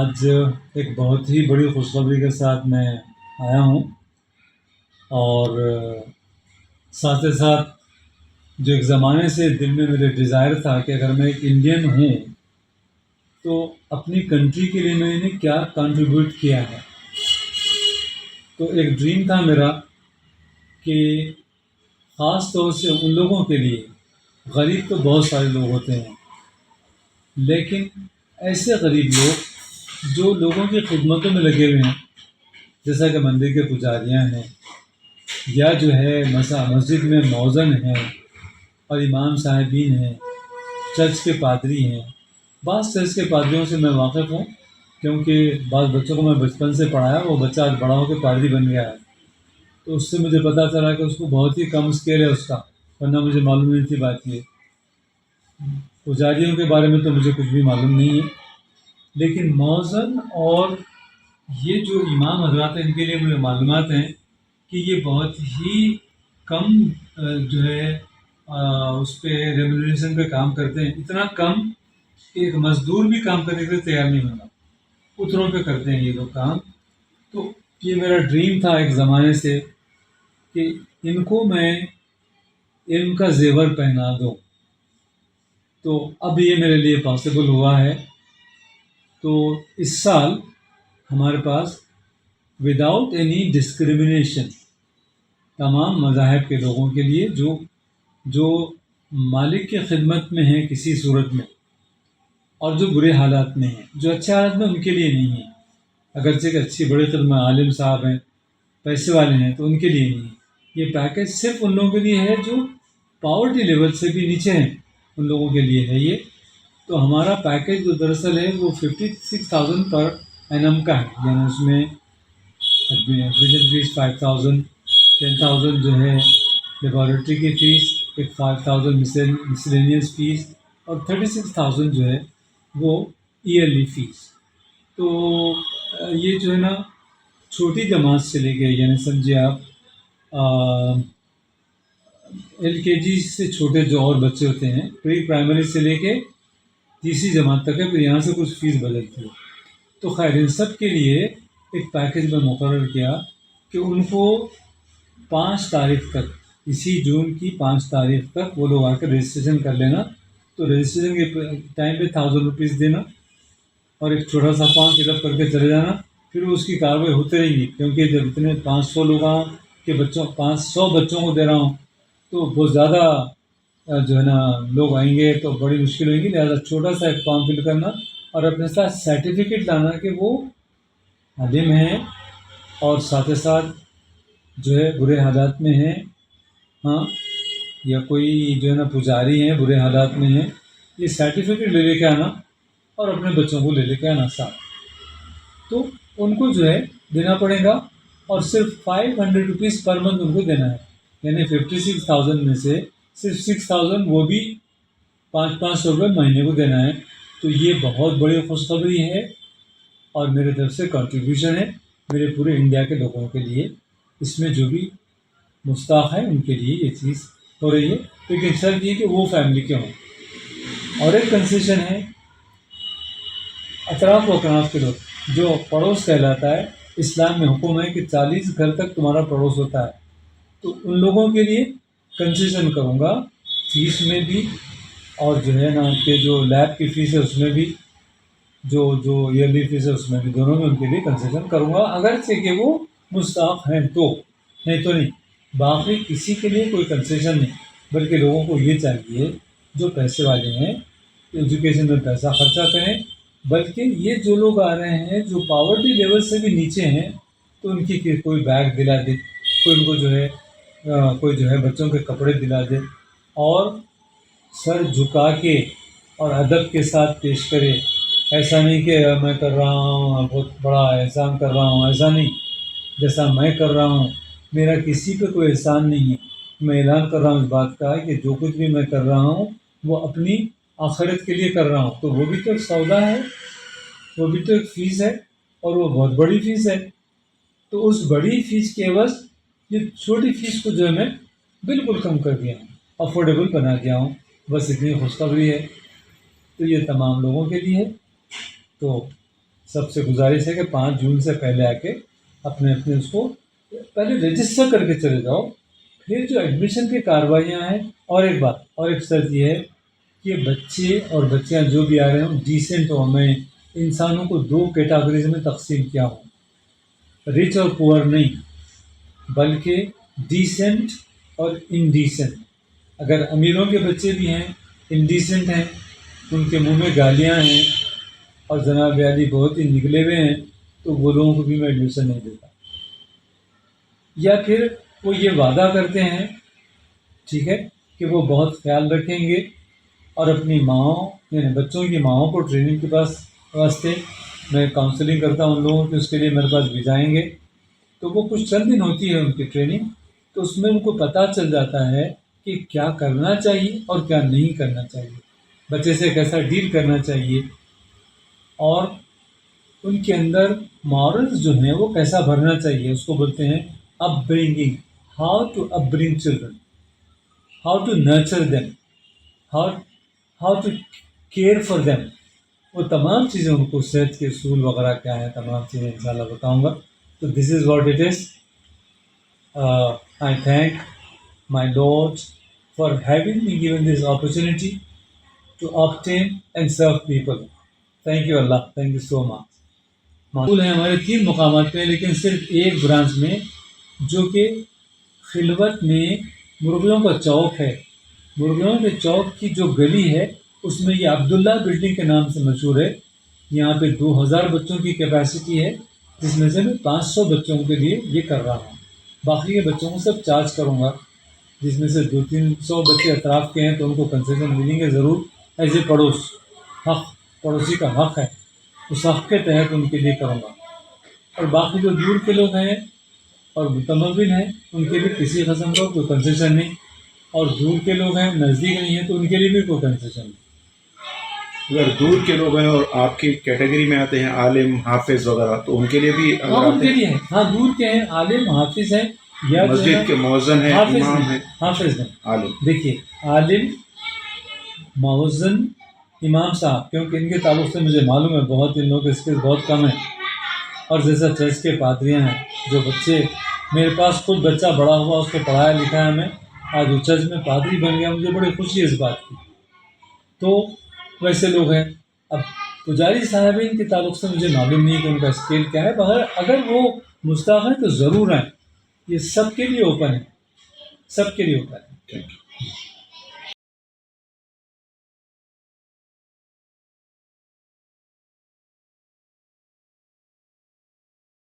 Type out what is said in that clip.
آج ایک بہت ہی بڑی خوشخبری کے ساتھ میں آیا ہوں، اور ساتھ ساتھ جو ایک زمانے سے دل میں میرے ڈیزائر تھا کہ اگر میں ایک انڈین ہوں تو اپنی کنٹری کے لیے میں نے کیا کنٹریبیوٹ کیا ہے۔ تو ایک ڈریم تھا میرا کہ خاص طور سے ان لوگوں کے لیے، غریب تو بہت سارے لوگ ہوتے ہیں، لیکن ایسے غریب لوگ جو لوگوں کی خدمتوں میں لگے ہوئے ہیں، جیسا کہ مندر کے پجاریاں ہیں، یا جو ہے مسجد میں مؤذن ہیں اور امام صاحبین ہیں، چرچ کے پادری ہیں۔ بعض چرچ کے پادریوں سے میں واقف ہوں، کیونکہ بعض بچوں کو میں بچپن سے پڑھایا، وہ بچہ آج بڑا ہو کے پادری بن گیا ہے، تو اس سے مجھے پتہ چلا کہ اس کو بہت ہی کم اسکیل ہے اس کا، ورنہ مجھے معلوم نہیں تھی بات یہ۔ پجاریوں کے بارے میں تو مجھے کچھ بھی معلوم نہیں ہے، لیکن مؤذن اور یہ جو امام حضرات ہیں ان کے لیے مجھے معلومات ہیں کہ یہ بہت ہی کم جو ہے اس پہ ریمونریشن پہ کام کرتے ہیں، اتنا کم کہ ایک مزدور بھی کام کرنے کے لیے تیار نہیں ہوگا، اتروں پہ کرتے ہیں یہ لوگ کام۔ تو یہ میرا ڈریم تھا ایک زمانے سے کہ ان کو میں علم کا زیور پہنا دوں، تو اب یہ میرے لیے پاسبل ہوا ہے۔ تو اس سال ہمارے پاس وداؤٹ اینی ڈسکریمنیشن تمام مذاہب کے لوگوں کے لیے جو مالک کی خدمت میں ہیں کسی صورت میں، اور جو برے حالات میں ہیں، جو اچھے حالات میں ان کے لیے نہیں ہیں، اگرچہ کہ اچھی بڑی خدمت عالم صاحب ہیں، پیسے والے ہیں، تو ان کے لیے نہیں ہے۔ یہ پیکیج صرف ان لوگوں کے لیے ہے جو پاورٹی لیول سے بھی نیچے ہیں، ان لوگوں کے لیے ہے یہ۔ تو ہمارا پیکیج جو دراصل ہے وہ 56,000 پر اینم کا ہے، یعنی اس میں ایڈمیشن فیس 5,000، 10,000 جو ہے لیبارٹری کی فیس، ایک 5,000 مسلینیس فیس، اور 36,000 جو ہے وہ ایئرلی فیس۔ تو یہ جو ہے نا چھوٹی جماعت سے لے کے، یعنی سمجھے آپ LKG سے چھوٹے جو اور بچے ہوتے ہیں، پری پرائمری سے لے کے تیسری جماعت تک ہے، پھر یہاں سے کچھ فیس بدلتی ہے۔ تو خیر ان سب کے لیے ایک پیکیج میں مقرر کیا کہ ان کو 5 تاریخ تک، اسی جون کی 5 تاریخ تک وہ لوگ آ کر رجسٹریشن کر لینا۔ تو رجسٹریشن کے ٹائم پہ 1,000 روپیز دینا اور ایک چھوٹا سا فارم فل اپ کر کے چلے جانا، پھر اس کی کارروائی ہوتی رہے گی، کیونکہ جب اتنے 500 لوگوں کے بچوں 500 بچوں کو دے رہا ہوں تو بہت زیادہ جو ہے نا لوگ آئیں گے تو بڑی مشکل ہوئے گی، لہٰذا چھوٹا سا ایک فارم فل کرنا اور اپنے ساتھ سرٹیفکیٹ لانا کہ وہ عالم ہیں اور ساتھ ساتھ جو ہے برے حالات میں ہیں، ہاں، یا کوئی جو ہے نا پجاری ہیں برے حالات میں ہیں، یہ سرٹیفکیٹ لے کے آنا اور اپنے بچوں کو لے کے آنا ساتھ۔ تو ان کو جو ہے دینا پڑے گا، اور صرف 500 روپیز پر منتھ ان کو دینا ہے، یعنی 56,000 میں سے صرف 6,000 وہ بھی 500 روپئے مہینے کو دینا ہے۔ تو یہ بہت بڑی خوشخبری ہے اور میرے طرف سے کنٹریبیوشن ہے میرے پورے انڈیا کے لوگوں کے لیے، اس میں جو بھی مستحق ہے ان کے لیے یہ چیز ہو رہی ہے، لیکن شرط یہ کہ وہ فیملی کے ہوں۔ اور ایک کنسیشن ہے اطراف و اکناف کے لوگ، جو پڑوس کہلاتا ہے، اسلام میں حکم ہے کہ 40 گھر تک تمہارا پڑوس ہوتا ہے، تو ان لوگوں کے لیے کنسیشن کروں گا، فیس میں بھی، اور جو ہے نا کہ جو لیب کی فیس ہے اس میں بھی، جو ایئرلی فیس ہے اس میں بھی، دونوں میں ان کے لیے کنسیشن کروں گا، اگرچہ کہ وہ مستحق ہیں تو، نہیں تو نہیں۔ باقی کسی کے لیے کوئی کنسیشن نہیں، بلکہ لوگوں کو یہ چاہیے جو پیسے والے ہیں ایجوکیشن میں پیسہ خرچہ کریں، بلکہ یہ جو لوگ آ رہے ہیں جو پاورٹی لیول سے بھی نیچے ہیں تو ان کی کوئی بیگ دلا دے، کوئی ان کو جو ہے کوئی جو ہے بچوں کے کپڑے دلا دے، اور سر جھکا کے اور ادب کے ساتھ پیش کرے۔ ایسا نہیں کہ میں کر رہا ہوں بہت بڑا احسان کر رہا ہوں، ایسا نہیں، جیسا میں کر رہا ہوں میرا کسی پہ کوئی احسان نہیں ہے۔ میں اعلان کر رہا ہوں اس بات کا کہ جو کچھ بھی میں کر رہا ہوں وہ اپنی آخرت کے لیے کر رہا ہوں، تو وہ بھی تو ایک سودا ہے، وہ بھی تو ایک فیس ہے، اور وہ بہت بڑی فیس ہے۔ تو اس بڑی فیس کے عوض یہ چھوٹی فیس کو جو ہے میں بالکل کم کر دیا ہوں، افورڈیبل بنا دیا ہوں، بس اتنی خوشخبری ہے۔ تو یہ تمام لوگوں کے لیے ہے، تو سب سے گزارش ہے کہ 5 جون سے پہلے آ کے اپنے اس کو پہلے رجسٹر کر کے چلے جاؤ. پھر جو ایڈمیشن کی کاروائیاں ہیں، اور ایک بات اور ایک شرط یہ ہے کہ بچے اور بچیاں جو بھی آ رہے ہوں ڈیسنٹ ہوں. میں انسانوں کو 2 کیٹاگریز میں تقسیم کیا ہوں، رچ اور پور نہیں، بلکہ ڈیسنٹ اور انڈیسنٹ. اگر امیروں کے بچے بھی ہیں، انڈیسنٹ ہیں، ان کے منہ میں گالیاں ہیں اور جناب علی بہت ہی نکلے ہوئے ہیں، تو وہ لوگوں کو بھی میں ایڈمیشن نہیں دیتا. یا پھر وہ یہ وعدہ کرتے ہیں، ٹھیک ہے، کہ وہ بہت خیال رکھیں گے اور اپنی ماؤں یعنی بچوں کی ماؤں کو ٹریننگ کے واسطے میں کاؤنسلنگ کرتا ہوں ان لوگوں کی، اس کے لیے میرے پاس بھیجائیں گے. تو وہ کچھ چند دن ہوتی ہے ان کی ٹریننگ، تو اس میں ان کو پتہ چل جاتا ہے کہ کیا کرنا چاہیے اور کیا نہیں کرنا چاہیے، بچے سے کیسا ڈیل کرنا چاہیے، اور ان کے اندر مورلز جو ہیں وہ کیسا بھرنا چاہیے. اس کو بولتے ہیں upbringing, how to up bring children, how to nurture them, how to care for them. وہ تمام چیزیں ان کو صحت کے اصول وغیرہ کیا ہیں، تمام چیزیں انشاءاللہ بتاؤں گا. تو this is what it is. I thank my lord for having me given this opportunity to obtain and serve people. Thank you Allah, thank you so much. School ہیں ہمارے 3 مقامات پہ، لیکن صرف ایک برانچ میں جو کہ خلوت میں مرغیوں کا چوک ہے. مرغیوں کے چوک کی جو گلی ہے اس میں یہ عبداللہ بلڈنگ کے نام سے مشہور ہے. یہاں پہ 2000 بچوں کی کیپیسٹی ہے، جس میں سے میں 500 بچوں کے لیے یہ کر رہا ہوں. باقی کے بچوں کو سب چارج کروں گا، جس میں سے 200-300 بچے اطراف کے ہیں تو ان کو کنسیشن ملیں گے ضرور. ایز اے حق پڑوسی کا حق ہے، اس حق کے تحت ان کے لیے کروں گا. اور باقی جو دور کے لوگ ہیں اور متمول ہیں ان کے لیے کسی قسم کا کوئی کنسیشن نہیں، اور دور کے لوگ ہیں نزدیک نہیں ہیں تو ان کے لیے بھی کوئی کنسیشن نہیں. اگر دور کے لوگ ہیں اور آپ کی کیٹیگری میں آتے ہیں عالم حافظ وغیرہ، تو ان کے لیے بھی ہاں ان کے لیے ہیں. ہاں دور کے ہیں، عالم حافظ ہیں، یا مسجد کے مؤذن ہیں، امام ہیں. حافظ ہیں. عالم دیکھیے عالم، مؤذن، امام صاحب، کیونکہ ان کے تعلق سے مجھے معلوم ہے بہت ان لوگوں کے اسکلز بہت کم ہیں. اور جیسا چرچ کے پادریاں ہیں، جو بچے میرے پاس خود بچہ بڑا ہوا، اس کو پڑھایا لکھایا میں، آج وہ چرچ میں پادری بن گیا، مجھے بڑی خوشی ہے اس بات کی. تو ویسے لوگ ہیں. اب پجاری صاحبین کے تعلق سے مجھے معلوم نہیں کہ ان کا اسکیل کیا ہے، مگر اگر وہ مستحق ہیں تو ضرور آئیں. یہ سب کے لیے اوپن ہے، سب کے لیے اوپن ہے. Thank you.